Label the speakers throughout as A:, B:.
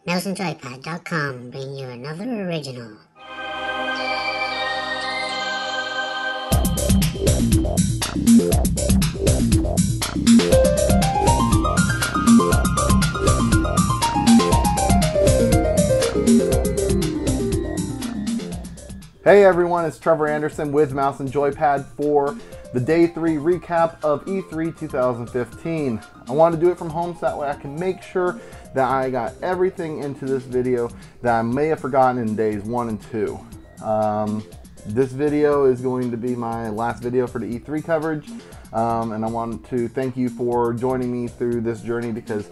A: Joypad.com bring you another original.
B: Hey everyone, it's Trevor Anderson with Mouse and Joypad for the Day 3 recap of E3 2015. I wanted to do it from home so that way I can make sure that I got everything into this video that I may have forgotten in days 1 and 2. This video is going to be my last video for the E3 coverage, and I want to thank you for joining me through this journey because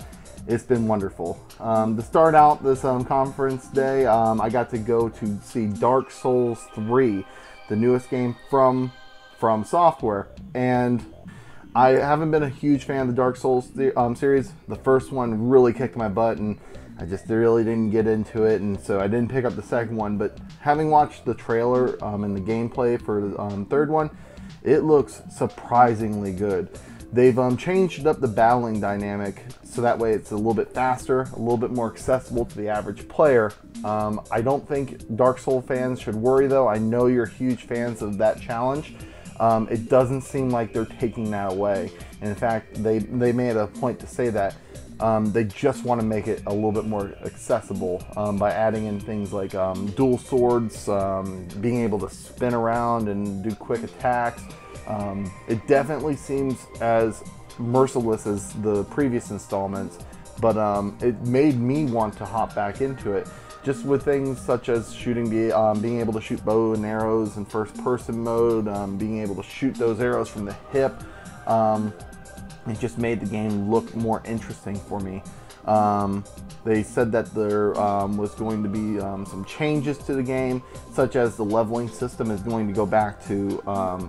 B: it's been wonderful. To start out this conference day, I got to go to see Dark Souls 3, the newest game from Software. And I haven't been a huge fan of the Dark Souls series. The first one really kicked my butt and I just really didn't get into it, and so I didn't pick up the second one. But having watched the trailer and the gameplay for the third one, it looks surprisingly good. They've changed up the battling dynamic so that way it's a little bit faster, a little bit more accessible to the average player. I don't think Dark Souls fans should worry though. I know you're huge fans of that challenge. It doesn't seem like they're taking that away. And in fact, they made a point to say that they just want to make it a little bit more accessible by adding in things like dual swords, being able to spin around and do quick attacks. It definitely seems as merciless as the previous installments, but it made me want to hop back into it, just with things such as shooting, being able to shoot bow and arrows in first person mode, being able to shoot those arrows from the hip. It just made the game look more interesting for me. They said that there was going to be some changes to the game, such as the leveling system is going to go back to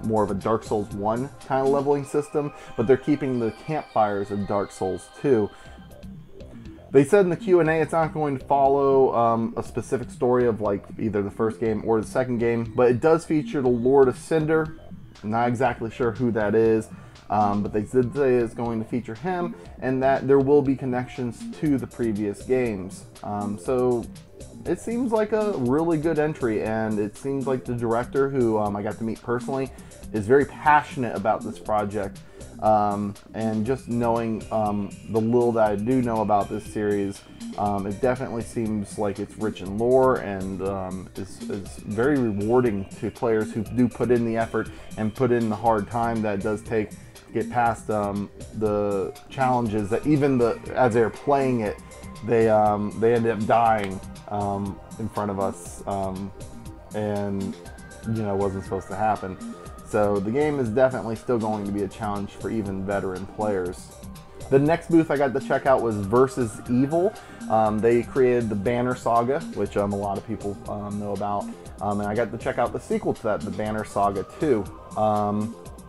B: more of a Dark Souls 1 kind of leveling system, but they're keeping the campfires of Dark Souls 2. They said in the Q&A it's not going to follow a specific story of like either the first game or the second game, but it does feature the Lord of Cinder. I'm not exactly sure who that is. But they did say it's going to feature him and that there will be connections to the previous games. So it seems like a really good entry, and it seems like the director, who I got to meet personally, is very passionate about this project. And just knowing the little that I do know about this series, it definitely seems like it's rich in lore and is very rewarding to players who do put in the effort and put in the hard time that it does take to get past the challenges that even as they're playing it, they ended up dying in front of us, and you know, wasn't supposed to happen. So the game is definitely still going to be a challenge for even veteran players. The next booth I got to check out was Versus Evil. They created the Banner Saga, which a lot of people know about, and I got to check out the sequel to that, the Banner Saga 2.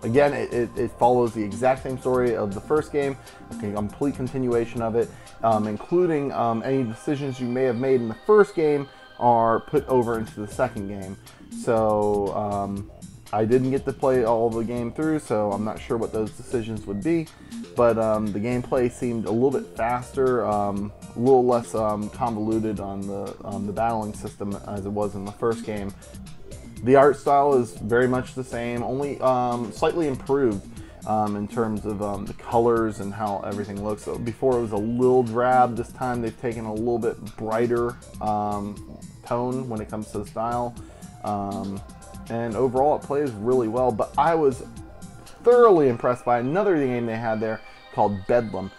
B: Again, it follows the exact same story of the first game, a complete continuation of it, including any decisions you may have made in the first game are put over into the second game. So I didn't get to play all the game through, so I'm not sure what those decisions would be, but the gameplay seemed a little bit faster, a little less convoluted on the battling system as it was in the first game. The art style is very much the same, only slightly improved in terms of the colors and how everything looks. So before it was a little drab, this time they've taken a little bit brighter tone when it comes to the style. And overall it plays really well, but I was thoroughly impressed by another game they had there called Bedlam.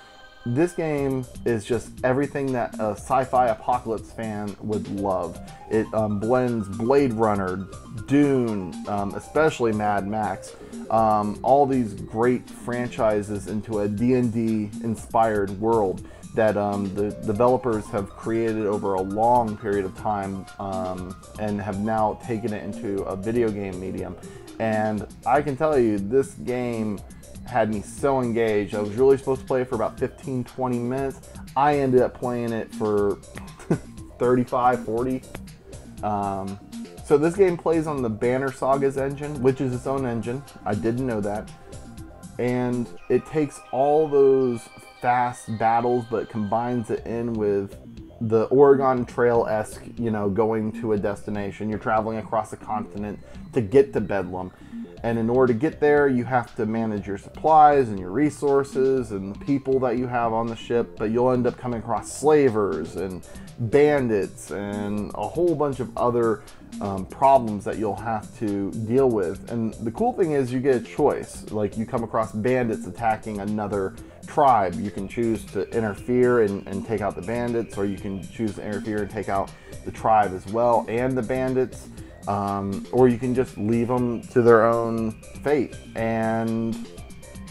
B: This game is just everything that a sci-fi apocalypse fan would love. It blends Blade Runner, Dune, especially Mad Max, all these great franchises into a D&D inspired world that the developers have created over a long period of time, and have now taken it into a video game medium. And I can tell you, this game had me so engaged. I was really supposed to play it for about 15-20 minutes. I ended up playing it for 35-40. So this game plays on the Banner Saga's engine, which is its own engine. I didn't know that. And it takes all those fast battles but combines it in with the Oregon Trail-esque, you know, going to a destination. You're traveling across a continent to get to Bedlam. And in order to get there, you have to manage your supplies and your resources and the people that you have on the ship. But you'll end up coming across slavers and bandits and a whole bunch of other problems that you'll have to deal with. And the cool thing is you get a choice. Like, you come across bandits attacking another tribe. You can choose to interfere and take out the bandits, or you can choose to interfere and take out the tribe as well and the bandits. Or you can just leave them to their own fate. And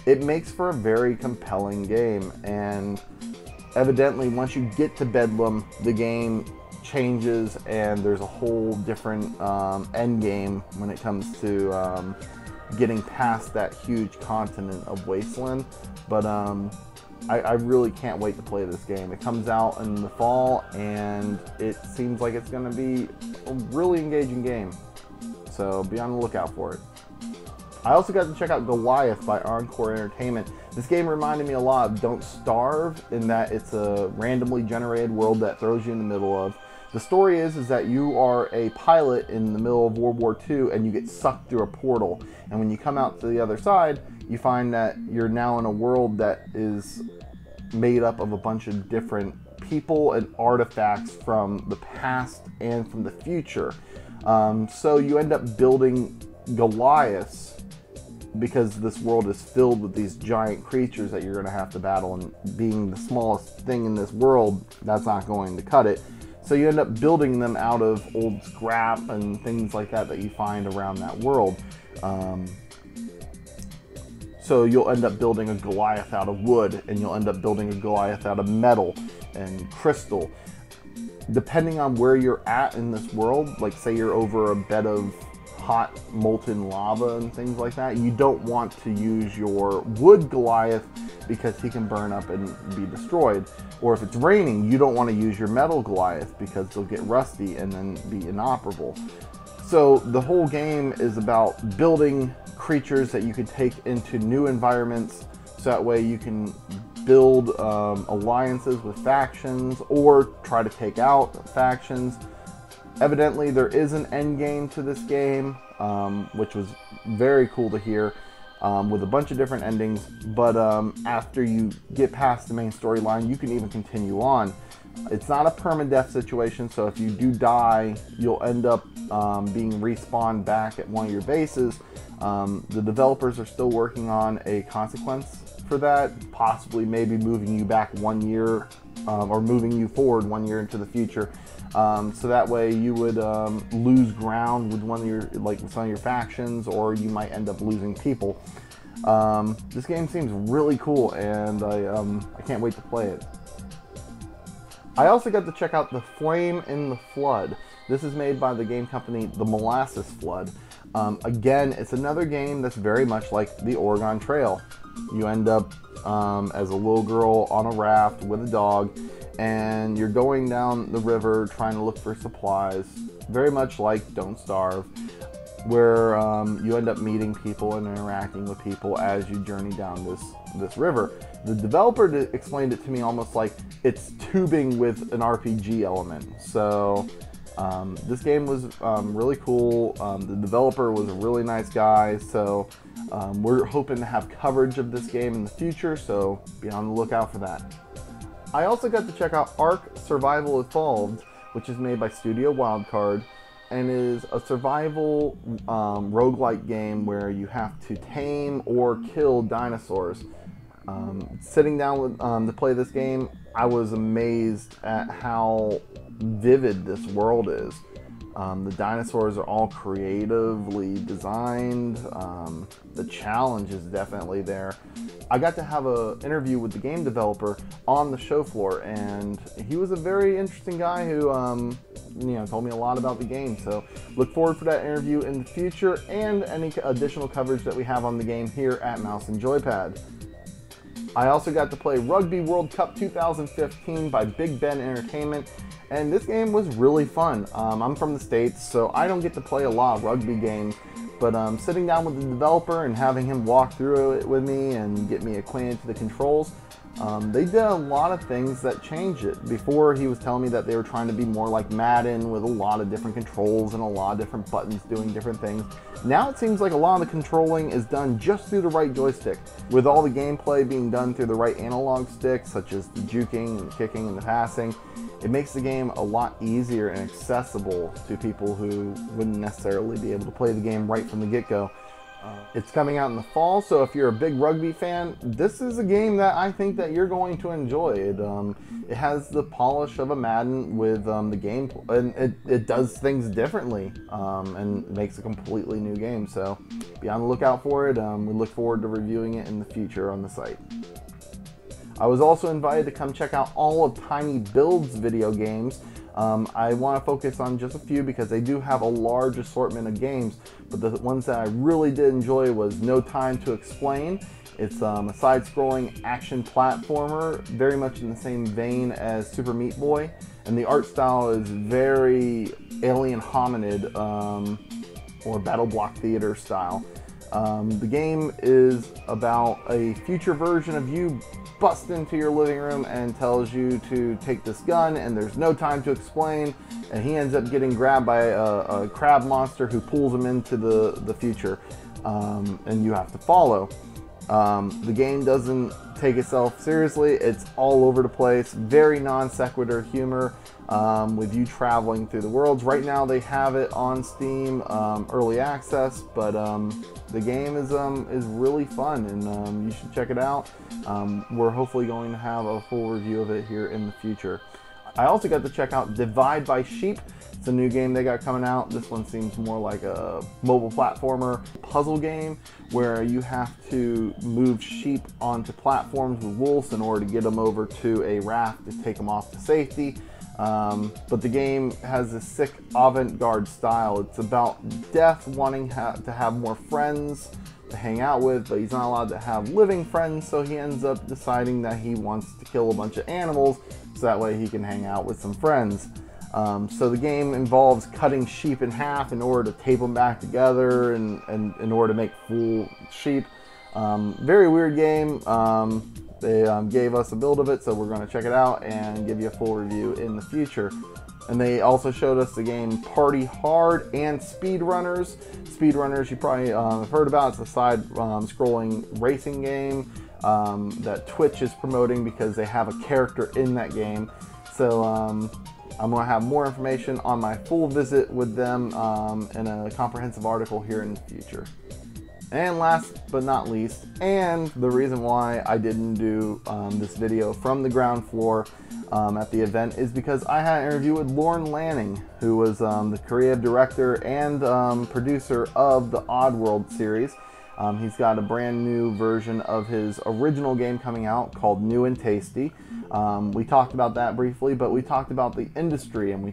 B: it makes for a very compelling game. And evidently, once you get to Bedlam, the game changes and there's a whole different end game when it comes to getting past that huge continent of Wasteland. But I really can't wait to play this game. It comes out in the fall, and it seems like it's going to be a really engaging game. So be on the lookout for it. I also got to check out Goliath by Encore Entertainment. This game reminded me a lot of Don't Starve, in that it's a randomly generated world that throws you in the middle of. The story is that you are a pilot in the middle of World War II, and you get sucked through a portal. And when you come out to the other side, you find that you're now in a world that is made up of a bunch of different people and artifacts from the past and from the future. So you end up building Goliaths, because this world is filled with these giant creatures that you're going to have to battle, and being the smallest thing in this world, that's not going to cut it. So you end up building them out of old scrap and things like that that you find around that world. So you'll end up building a Goliath out of wood, and you'll end up building a Goliath out of metal and crystal. Depending on where you're at in this world, like say you're over a bed of hot molten lava and things like that, you don't want to use your wood Goliath because he can burn up and be destroyed. Or if it's raining, you don't want to use your metal Goliath because they'll get rusty and then be inoperable. So the whole game is about building creatures that you can take into new environments, so that way you can build alliances with factions or try to take out factions. Evidently, there is an end game to this game, which was very cool to hear, with a bunch of different endings. But after you get past the main storyline, you can even continue on. It's not a permadeath situation, so if you do die, you'll end up being respawned back at one of your bases. The developers are still working on a consequence for that, possibly maybe moving you back 1 year, or moving you forward 1 year into the future. So that way you would lose ground with one of your, like some of your factions, or you might end up losing people. This game seems really cool, and I can't wait to play it. I also got to check out The Flame in the Flood. This is made by the game company The Molasses Flood. Again, it's another game that's very much like the Oregon Trail. You end up as a little girl on a raft with a dog, and you're going down the river trying to look for supplies, very much like Don't Starve, where you end up meeting people and interacting with people as you journey down this river. The developer explained it to me almost like it's tubing with an RPG element. So this game was really cool. The developer was a really nice guy, so we're hoping to have coverage of this game in the future, so be on the lookout for that. I also got to check out Ark Survival Evolved, which is made by Studio Wildcard, and is a survival roguelike game where you have to tame or kill dinosaurs. Sitting down with, to play this game, I was amazed at how vivid this world is. The dinosaurs are all creatively designed. The challenge is definitely there. I got to have an interview with the game developer on the show floor, and he was a very interesting guy who told me a lot about the game. So look forward for that interview in the future, and any additional coverage that we have on the game here at Mouse and Joypad. I also got to play Rugby World Cup 2015 by Big Ben Entertainment, and this game was really fun. I'm from the States, so I don't get to play a lot of rugby games, but sitting down with the developer and having him walk through it with me and get me acquainted to the controls, They did a lot of things that changed it. Before, he was telling me that they were trying to be more like Madden with a lot of different controls and a lot of different buttons doing different things. Now it seems like a lot of the controlling is done just through the right joystick, with all the gameplay being done through the right analog stick, such as the juking, and the kicking, and the passing. It makes the game a lot easier and accessible to people who wouldn't necessarily be able to play the game right from the get-go. It's coming out in the fall, so if you're a big rugby fan, this is a game that I think that you're going to enjoy. It has the polish of a Madden with the game, and it does things differently and makes a completely new game. So be on the lookout for it. We look forward to reviewing it in the future on the site. I was also invited to come check out all of Tiny Build's video games. I want to focus on just a few because they do have a large assortment of games, but the ones that I really did enjoy was No Time to Explain. It's a side-scrolling action platformer, very much in the same vein as Super Meat Boy, and the art style is very Alien Hominid or Battle Block Theater style. The game is about a future version of you busts into your living room and tells you to take this gun, and there's no time to explain, and he ends up getting grabbed by a crab monster who pulls him into the future, and you have to follow. The game doesn't take itself seriously. It's all over the place, very non sequitur humor, with you traveling through the worlds. Right now they have it on Steam, early access, but the game is really fun, and you should check it out. We're hopefully going to have a full review of it here in the future. I also got to check out Divide by Sheep. It's a new game they got coming out. This one seems more like a mobile platformer puzzle game where you have to move sheep onto platforms with wolves in order to get them over to a raft to take them off to safety. But the game has this sick avant-garde style. It's about Death wanting to have more friends to hang out with, but he's not allowed to have living friends, so he ends up deciding that he wants to kill a bunch of animals so that way he can hang out with some friends. So the game involves cutting sheep in half in order to tape them back together and in order to make full sheep. Very weird game. They gave us a build of it, so we're going to check it out and give you a full review in the future. And they also showed us the game Party Hard and Speedrunners. Speedrunners you probably have heard about. It's a side-scrolling racing game that Twitch is promoting because they have a character in that game. So I'm going to have more information on my full visit with them in a comprehensive article here in the future. And last but not least, and the reason why I didn't do this video from the ground floor at the event is because I had an interview with Lorne Lanning, who was the creative director and producer of the Oddworld series. He's got a brand new version of his original game coming out called New and Tasty. We talked about that briefly, but we talked about the industry, and we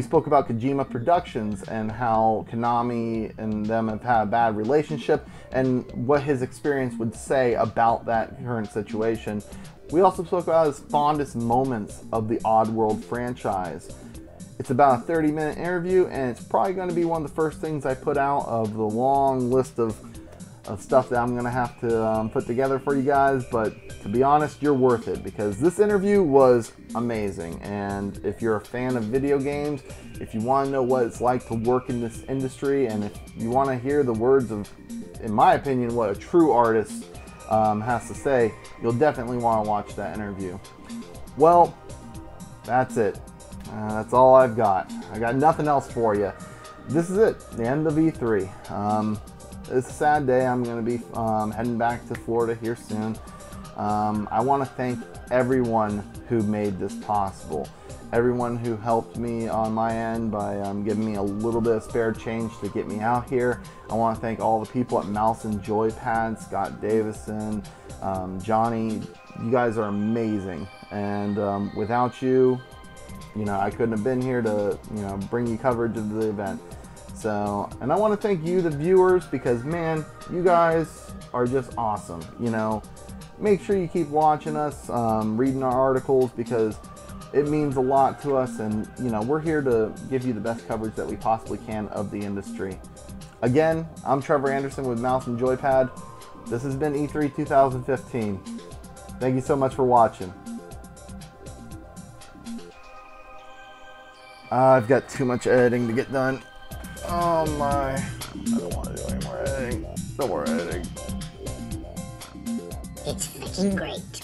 B: spoke about Kojima Productions and how Konami and them have had a bad relationship and what his experience would say about that current situation. We also spoke about his fondest moments of the Oddworld franchise. It's about a 30-minute interview, and it's probably going to be one of the first things I put out of the long list of stuff that I'm going to have to put together for you guys. But to be honest, you're worth it because this interview was amazing. And if you're a fan of video games, if you want to know what it's like to work in this industry, and if you want to hear the words of, in my opinion, what a true artist has to say, you'll definitely want to watch that interview. Well, that's it. That's all I've got. I got nothing else for you. This is it, the end of E3. It's a sad day. I'm going to be heading back to Florida here soon. I want to thank everyone who made this possible. Everyone who helped me on my end by giving me a little bit of spare change to get me out here. I want to thank all the people at Mouse and Joypad, Scott Davison, Johnny. You guys are amazing. And without you, I couldn't have been here to, bring you coverage of the event. So, and I want to thank you, the viewers, because man, you guys are just awesome. Make sure you keep watching us, reading our articles, because it means a lot to us, and we're here to give you the best coverage that we possibly can of the industry. Again, I'm Trevor Anderson with Mouse and Joypad. This has been E3 2015. Thank you so much for watching. I've got too much editing to get done. Oh my. I don't want to do any more editing. No more editing.
A: It's freaking great.